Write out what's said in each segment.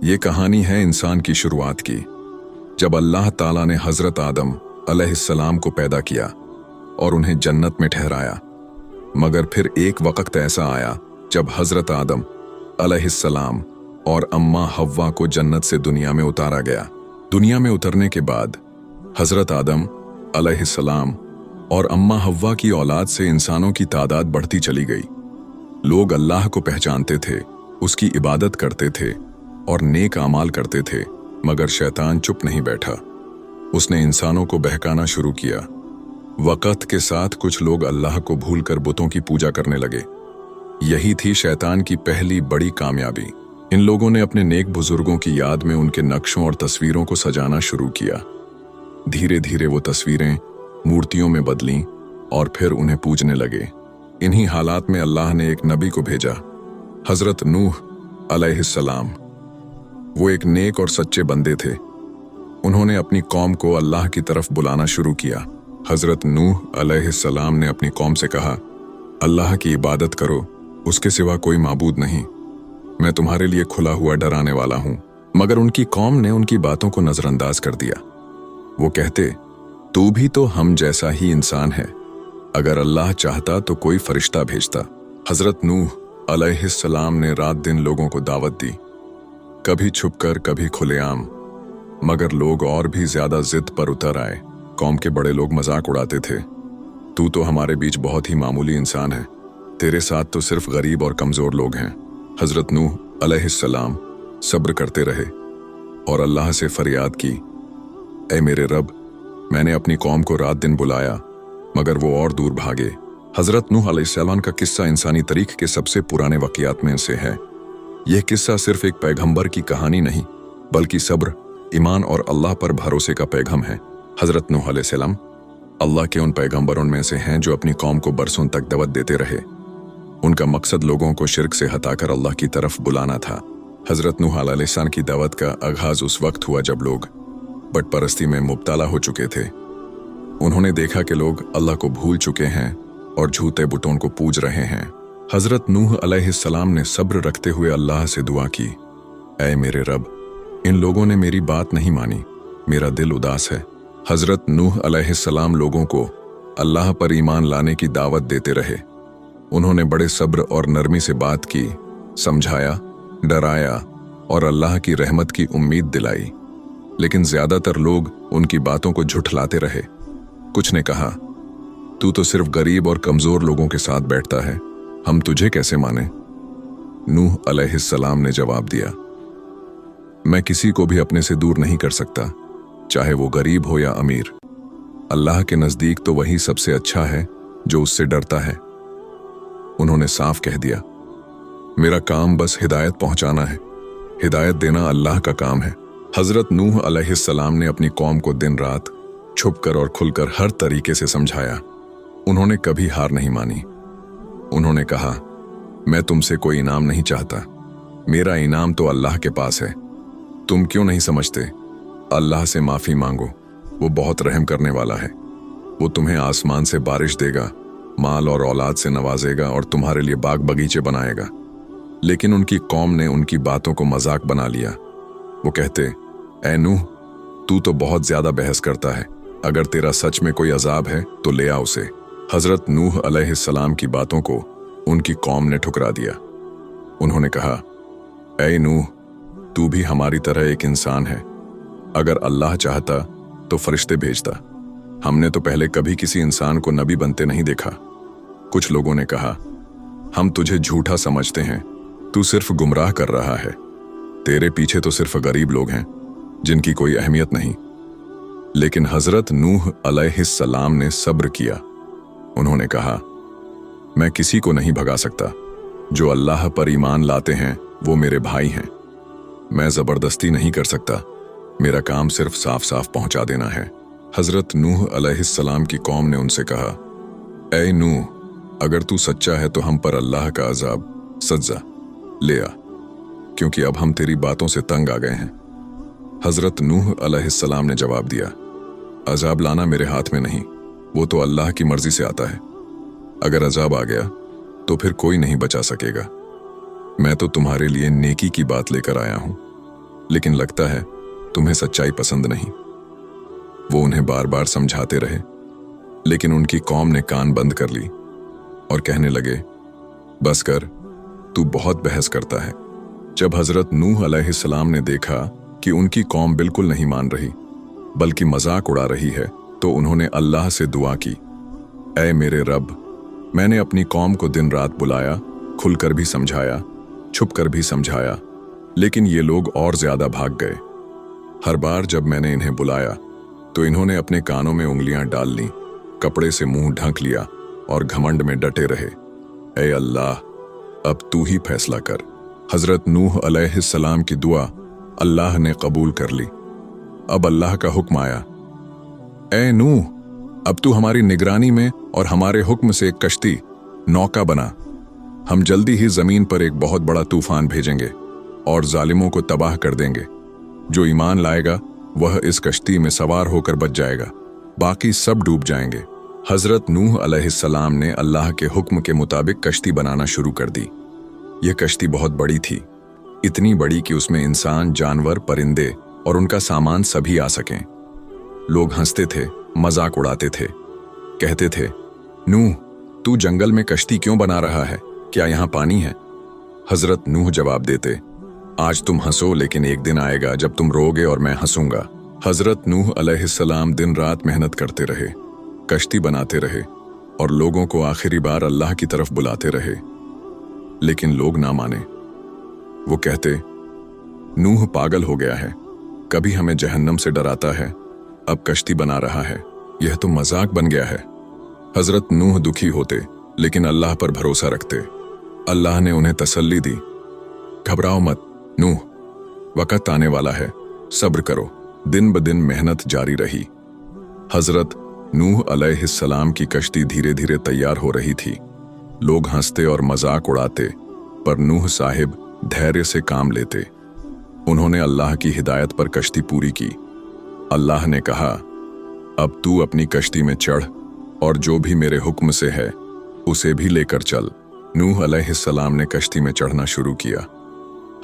ये कहानी है इंसान की शुरुआत की, जब अल्लाह ताला ने हजरत आदम अलैहिस्सलाम को पैदा किया और उन्हें जन्नत में ठहराया। मगर फिर एक वक्त ऐसा आया जब हजरत आदम अलैहिस्सलाम और अम्मा हव्वा को जन्नत से दुनिया में उतारा गया। दुनिया में उतरने के बाद हजरत आदम अलैहिस्सलाम और अम्मा हव्वा की औलाद से इंसानों की तादाद बढ़ती चली गई। लोग अल्लाह को पहचानते थे, उसकी इबादत करते थे और नेक आमाल करते थे, मगर शैतान चुप नहीं बैठा। उसने इंसानों को बहकाना शुरू किया। वक़्त के साथ कुछ लोग अल्लाह को भूलकर बुतों की पूजा करने लगे। यही थी शैतान की पहली बड़ी कामयाबी। इन लोगों ने अपने नेक बुजुर्गों की याद में उनके नक्शों और तस्वीरों को सजाना शुरू किया। धीरे धीरे वो तस्वीरें मूर्तियों में बदलीं और फिर उन्हें पूजने लगे। इन्हीं हालात में अल्लाह ने एक नबी को भेजा, हजरत नूह अलैहिस्सलाम। वो एक नेक और सच्चे बंदे थे। उन्होंने अपनी कौम को अल्लाह की तरफ बुलाना शुरू किया। हजरत नूह अलैहिस्सलाम ने अपनी कौम से कहा, अल्लाह की इबादत करो, उसके सिवा कोई माबूद नहीं। मैं तुम्हारे लिए खुला हुआ डराने वाला हूं। मगर उनकी कौम ने उनकी बातों को नजरअंदाज कर दिया। वो कहते, तू भी तो हम जैसा ही इंसान है, अगर अल्लाह चाहता तो कोई फरिश्ता भेजता। हजरत नूह अलैहिस्सलाम ने रात दिन लोगों को दावत दी, कभी छुपकर कभी खुलेआम। मगर लोग और भी ज्यादा जिद पर उतर आए। कौम के बड़े लोग मजाक उड़ाते थे, तू तो हमारे बीच बहुत ही मामूली इंसान है, तेरे साथ तो सिर्फ गरीब और कमजोर लोग हैं। हजरत नूह अलैहिस्सलाम सब्र करते रहे और अल्लाह से फरियाद की, ऐ मेरे रब, मैंने अपनी कौम को रात दिन बुलाया मगर वो और दूर भागे। हजरत नूह अलैहिस्सलाम का किस्सा इंसानी तारीख के सबसे पुराने वाक़ियात में से है। यह किस्सा सिर्फ एक पैगंबर की कहानी नहीं, बल्कि सब्र, ईमान और अल्लाह पर भरोसे का पैगाम है। हजरत नूह अलैहिस्सलाम अल्लाह के उन पैगंबरों में से हैं जो अपनी कौम को बरसों तक दावत देते रहे। उनका मकसद लोगों को शिर्क से हटाकर अल्लाह की तरफ बुलाना था। हजरत नूह अलैहिस्सलाम की दावत का आगाज उस वक्त हुआ जब लोग बट परस्ती में मुब्तला हो चुके थे। उन्होंने देखा कि लोग अल्लाह को भूल चुके हैं और झूठे बुतों को पूज रहे हैं। हजरत नूह अलैहिस्सलाम ने सब्र रखते हुए अल्लाह से दुआ की, ऐ मेरे रब, इन लोगों ने मेरी बात नहीं मानी, मेरा दिल उदास है। हजरत नूह अलैहिस्सलाम लोगों को अल्लाह पर ईमान लाने की दावत देते रहे। उन्होंने बड़े सब्र और नरमी से बात की, समझाया, डराया और अल्लाह की रहमत की उम्मीद दिलाई। लेकिन ज्यादातर लोग उनकी बातों को झुठलाते रहे। कुछ ने कहा, तू तो सिर्फ गरीब और कमजोर लोगों के साथ बैठता है, हम तुझे कैसे माने। नूह अलैहिस्सलाम ने जवाब दिया, मैं किसी को भी अपने से दूर नहीं कर सकता, चाहे वो गरीब हो या अमीर। अल्लाह के नजदीक तो वही सबसे अच्छा है जो उससे डरता है। उन्होंने साफ कह दिया, मेरा काम बस हिदायत पहुंचाना है, हिदायत देना अल्लाह का काम है। हजरत नूह अलैहिस्सलाम ने अपनी कौम को दिन रात छुपकर और खुलकर हर तरीके से समझाया। उन्होंने कभी हार नहीं मानी। उन्होंने कहा, मैं तुमसे कोई इनाम नहीं चाहता, मेरा इनाम तो अल्लाह के पास है। तुम क्यों नहीं समझते? अल्लाह से माफी मांगो, वो बहुत रहम करने वाला है। वो तुम्हें आसमान से बारिश देगा, माल और औलाद से नवाजेगा और तुम्हारे लिए बाग बगीचे बनाएगा। लेकिन उनकी कौम ने उनकी बातों को मजाक बना लिया। वो कहते, ऐ नूह, तू तो बहुत ज्यादा बहस करता है, अगर तेरा सच में कोई अजाब है तो ले आ उसे। हजरत नूह अलैहिस्सलाम की बातों को उनकी कौम ने ठुकरा दिया। उन्होंने कहा, ऐ नूह, तू भी हमारी तरह एक इंसान है, अगर अल्लाह चाहता तो फरिश्ते भेजता। हमने तो पहले कभी किसी इंसान को नबी बनते नहीं देखा। कुछ लोगों ने कहा, हम तुझे झूठा समझते हैं, तू सिर्फ गुमराह कर रहा है, तेरे पीछे तो सिर्फ गरीब लोग हैं जिनकी कोई अहमियत नहीं। लेकिन हजरत नूह अलैहिस्सलाम ने सब्र किया। उन्होंने कहा, मैं किसी को नहीं भगा सकता, जो अल्लाह पर ईमान लाते हैं वो मेरे भाई हैं। मैं जबरदस्ती नहीं कर सकता, मेरा काम सिर्फ साफ साफ पहुंचा देना है। हजरत नूह अलैहिस्सलाम की कौम ने उनसे कहा, ऐ नूह, अगर तू सच्चा है तो हम पर अल्लाह का अजाब सज्जा ले आ, क्योंकि अब हम तेरी बातों से तंग आ गए हैं। हजरत नूह अलैहिस्सलाम ने जवाब दिया, अजाब लाना मेरे हाथ में नहीं, वो तो अल्लाह की मर्जी से आता है। अगर अजाब आ गया तो फिर कोई नहीं बचा सकेगा। मैं तो तुम्हारे लिए नेकी की बात लेकर आया हूं। लेकिन लगता है तुम्हें सच्चाई पसंद नहीं। वो उन्हें बार बार समझाते रहे, लेकिन उनकी कौम ने कान बंद कर ली और कहने लगे, बस कर, तू बहुत बहस करता है। जब हजरत नूह अलैहिस्सलाम ने देखा कि उनकी कौम बिल्कुल नहीं मान रही बल्कि मजाक उड़ा रही है, तो उन्होंने अल्लाह से दुआ की, ऐ मेरे रब, मैंने अपनी कौम को दिन रात बुलाया, खुलकर भी समझाया, छुप कर भी समझाया, लेकिन ये लोग और ज्यादा भाग गए। हर बार जब मैंने इन्हें बुलाया तो इन्होंने अपने कानों में उंगलियां डाल लीं, कपड़े से मुंह ढक लिया और घमंड में डटे रहे। ऐ अल्लाह, अब तू ही फैसला कर। हजरत नूह अलैहिस्सलाम की दुआ अल्लाह ने कबूल कर ली। अब अल्लाह का हुक्म आया, ऐ नूह, अब तू हमारी निगरानी में और हमारे हुक्म से एक कश्ती, नौका बना। हम जल्दी ही जमीन पर एक बहुत बड़ा तूफान भेजेंगे और जालिमों को तबाह कर देंगे। जो ईमान लाएगा वह इस कश्ती में सवार होकर बच जाएगा, बाकी सब डूब जाएंगे। हजरत नूह अलैहिस्सलाम ने अल्लाह के हुक्म के मुताबिक कश्ती बनाना शुरू कर दी। यह कश्ती बहुत बड़ी थी, इतनी बड़ी कि उसमें इंसान, जानवर, परिंदे और उनका सामान सभी आ सकें। लोग हंसते थे, मजाक उड़ाते थे, कहते थे, नूह, तू जंगल में कश्ती क्यों बना रहा है? क्या यहाँ पानी है? हजरत नूह जवाब देते, आज तुम हंसो, लेकिन एक दिन आएगा जब तुम रोगे और मैं हंसूंगा। हजरत नूह अलैहिस्सलाम दिन रात मेहनत करते रहे, कश्ती बनाते रहे और लोगों को आखिरी बार अल्लाह की तरफ बुलाते रहे, लेकिन लोग ना माने। वो कहते, नूह पागल हो गया है, कभी हमें जहन्नम से डराता है, अब कश्ती बना रहा है, यह तो मजाक बन गया है। हजरत नूह दुखी होते, लेकिन अल्लाह पर भरोसा रखते। अल्लाह ने उन्हें तसल्ली दी, घबराओ मत नूह, वक़्त आने वाला है, सब्र करो। दिन ब दिन मेहनत जारी रही। हजरत नूह अलैहिस्सलाम की कश्ती धीरे धीरे तैयार हो रही थी। लोग हंसते और मजाक उड़ाते, पर नूह साहिब धैर्य से काम लेते। उन्होंने अल्लाह की हिदायत पर कश्ती पूरी की। अल्लाह ने कहा, अब तू अपनी कश्ती में चढ़ और जो भी मेरे हुक्म से है उसे भी लेकर चल। नूह अलैहिस्सलाम ने कश्ती में चढ़ना शुरू किया।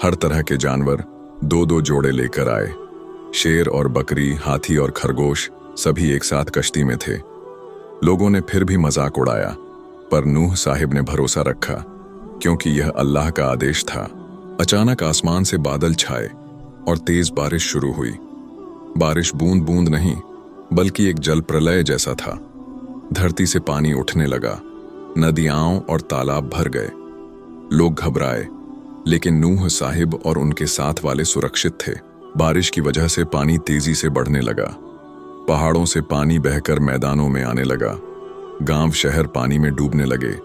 हर तरह के जानवर दो दो जोड़े लेकर आए। शेर और बकरी, हाथी और खरगोश सभी एक साथ कश्ती में थे। लोगों ने फिर भी मजाक उड़ाया, पर नूह साहिब ने भरोसा रखा, क्योंकि यह अल्लाह का आदेश था। अचानक आसमान से बादल छाए और तेज बारिश शुरू हुई। बारिश बूंद बूंद नहीं, बल्कि एक जल प्रलय जैसा था। धरती से पानी उठने लगा, नदियां और तालाब भर गए। लोग घबराए, लेकिन नूह साहिब और उनके साथ वाले सुरक्षित थे। बारिश की वजह से पानी तेजी से बढ़ने लगा। पहाड़ों से पानी बहकर मैदानों में आने लगा। गांव शहर पानी में डूबने लगे।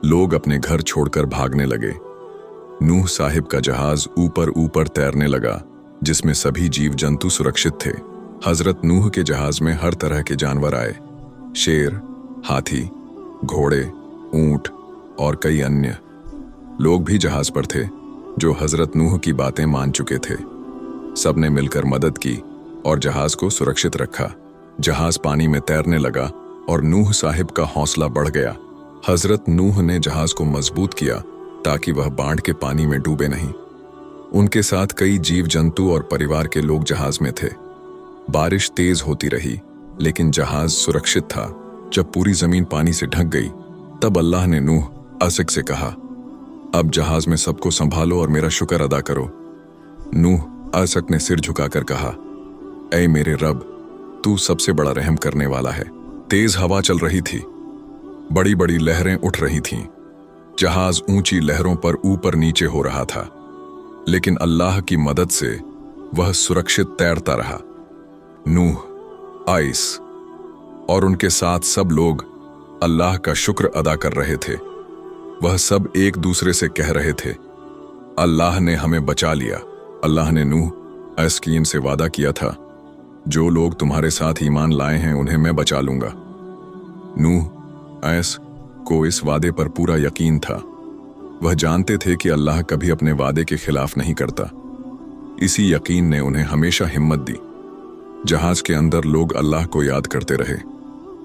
लोग अपने घर छोड़कर भागने लगे। नूह साहिब का जहाज ऊपर ऊपर तैरने लगा, जिसमें सभी जीव जंतु सुरक्षित थे। हजरत नूह के जहाज में हर तरह के जानवर आए, शेर, हाथी, घोड़े, ऊंट और कई अन्य। लोग भी जहाज पर थे जो हजरत नूह की बातें मान चुके थे। सबने मिलकर मदद की और जहाज को सुरक्षित रखा। जहाज पानी में तैरने लगा और नूह साहिब का हौसला बढ़ गया। हजरत नूह ने जहाज को मजबूत किया ताकि वह बाढ़ के पानी में डूबे नहीं। उनके साथ कई जीव जंतु और परिवार के लोग जहाज में थे। बारिश तेज होती रही, लेकिन जहाज सुरक्षित था। जब पूरी जमीन पानी से ढक गई, तब अल्लाह ने नूह आसिक से कहा, अब जहाज में सबको संभालो और मेरा शुक्र अदा करो। नूह आसिक ने सिर झुकाकर कहा, ऐ मेरे रब, तू सबसे बड़ा रहम करने वाला है। तेज हवा चल रही थी, बड़ी बड़ी लहरें उठ रही थीं। जहाज ऊंची लहरों पर ऊपर नीचे हो रहा था, लेकिन अल्लाह की मदद से वह सुरक्षित तैरता रहा। नूह, आइस और उनके साथ सब लोग अल्लाह का शुक्र अदा कर रहे थे। वह सब एक दूसरे से कह रहे थे, अल्लाह ने हमें बचा लिया। अल्लाह ने नूह अस्कीन से वादा किया था, जो लोग तुम्हारे साथ ईमान लाए हैं उन्हें मैं बचा लूंगा। नूह ऐस को इस वादे पर पूरा यकीन था। वह जानते थे कि अल्लाह कभी अपने वादे के खिलाफ नहीं करता। इसी यकीन ने उन्हें हमेशा हिम्मत दी। जहाज के अंदर लोग अल्लाह को याद करते रहे।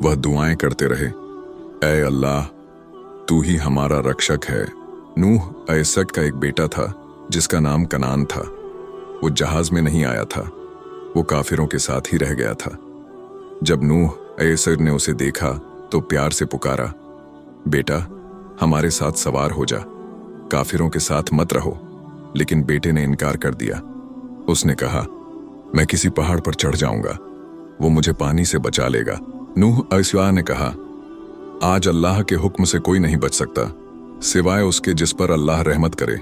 वह दुआएं करते रहे, ऐ अल्लाह, तू ही हमारा रक्षक है। नूह ऐसक का एक बेटा था जिसका नाम कनान था। वो जहाज में नहीं आया था, वो काफिरों के साथ ही रह गया था। जब नूह अलैहिस्सलाम ने उसे देखा तो प्यार से पुकारा, बेटा हमारे साथ सवार हो जा, काफिरों के साथ मत रहो। लेकिन बेटे ने इनकार कर दिया। उसने कहा, मैं किसी पहाड़ पर चढ़ जाऊंगा, वो मुझे पानी से बचा लेगा। नूह अलैहिस्सलाम ने कहा, आज अल्लाह के हुक्म से कोई नहीं बच सकता सिवाय उसके जिस पर अल्लाह रहमत करे।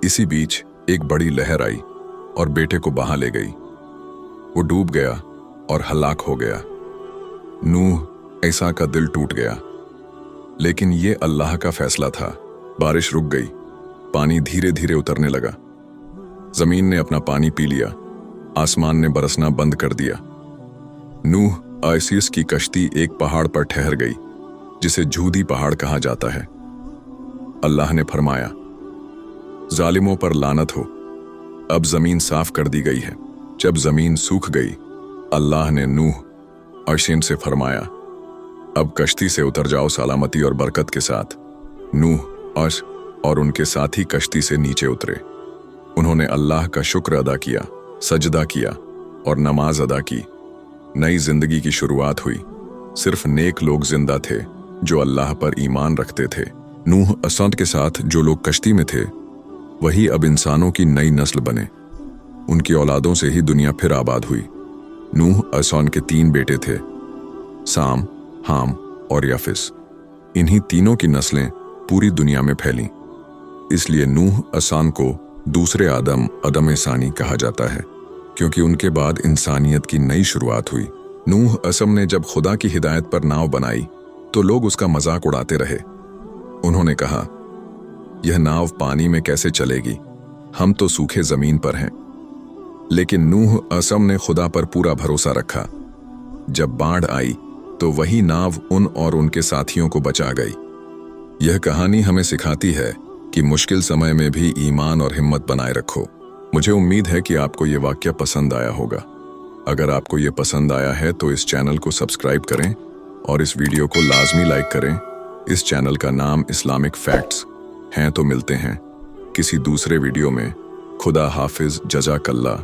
इसी बीच एक बड़ी लहर आई और बेटे को बहा ले गई। वो डूब गया और हलाक हो गया। नूह ईसा का दिल टूट गया, लेकिन ये अल्लाह का फैसला था। बारिश रुक गई, पानी धीरे धीरे उतरने लगा। जमीन ने अपना पानी पी लिया, आसमान ने बरसना बंद कर दिया। नूह अलैहिस्सलाम की कश्ती एक पहाड़ पर ठहर गई, जिसे जूदी पहाड़ कहा जाता है। अल्लाह ने फरमाया, जालिमों पर लानत हो, अब जमीन साफ कर दी गई है। जब जमीन सूख गई, अल्लाह ने नूह अलैहिस्सलाम से फरमाया, अब कश्ती से उतर जाओ सलामती और बरकत के साथ। नूह और उनके साथी कश्ती से नीचे उतरे। उन्होंने अल्लाह का शुक्र अदा किया, सजदा किया और नमाज अदा की। नई जिंदगी की शुरुआत हुई। सिर्फ नेक लोग जिंदा थे जो अल्लाह पर ईमान रखते थे। नूह अलैहिस्सलाम के साथ जो लोग कश्ती में थे, वही अब इंसानों की नई नस्ल बने। उनकी औलादों से ही दुनिया फिर आबाद हुई। नूह अलैहिस्सलाम के 3 बेटे थे, साम, हाम और याफिस। इन्हीं तीनों की नस्लें पूरी दुनिया में फैलीं। इसलिए नूह अलैहिस्सलाम को दूसरे आदम सानी कहा जाता है, क्योंकि उनके बाद इंसानियत की नई शुरुआत हुई। नूह अलैहिस्सलाम ने जब खुदा की हिदायत पर नाव बनाई तो लोग उसका मजाक उड़ाते रहे। उन्होंने कहा, यह नाव पानी में कैसे चलेगी, हम तो सूखे जमीन पर हैं। लेकिन नूह अलैहिस्सलाम ने खुदा पर पूरा भरोसा रखा। जब बाढ़ आई तो वही नाव उन और उनके साथियों को बचा गई। यह कहानी हमें सिखाती है कि मुश्किल समय में भी ईमान और हिम्मत बनाए रखो। मुझे उम्मीद है कि आपको ये वाक्य पसंद आया होगा। अगर आपको ये पसंद आया है तो इस चैनल को सब्सक्राइब करें और इस वीडियो को लाजमी लाइक करें। इस चैनल का नाम इस्लामिक फैक्ट्स है। तो मिलते हैं किसी दूसरे वीडियो में। खुदा हाफिज, जज़ाकल्लाह।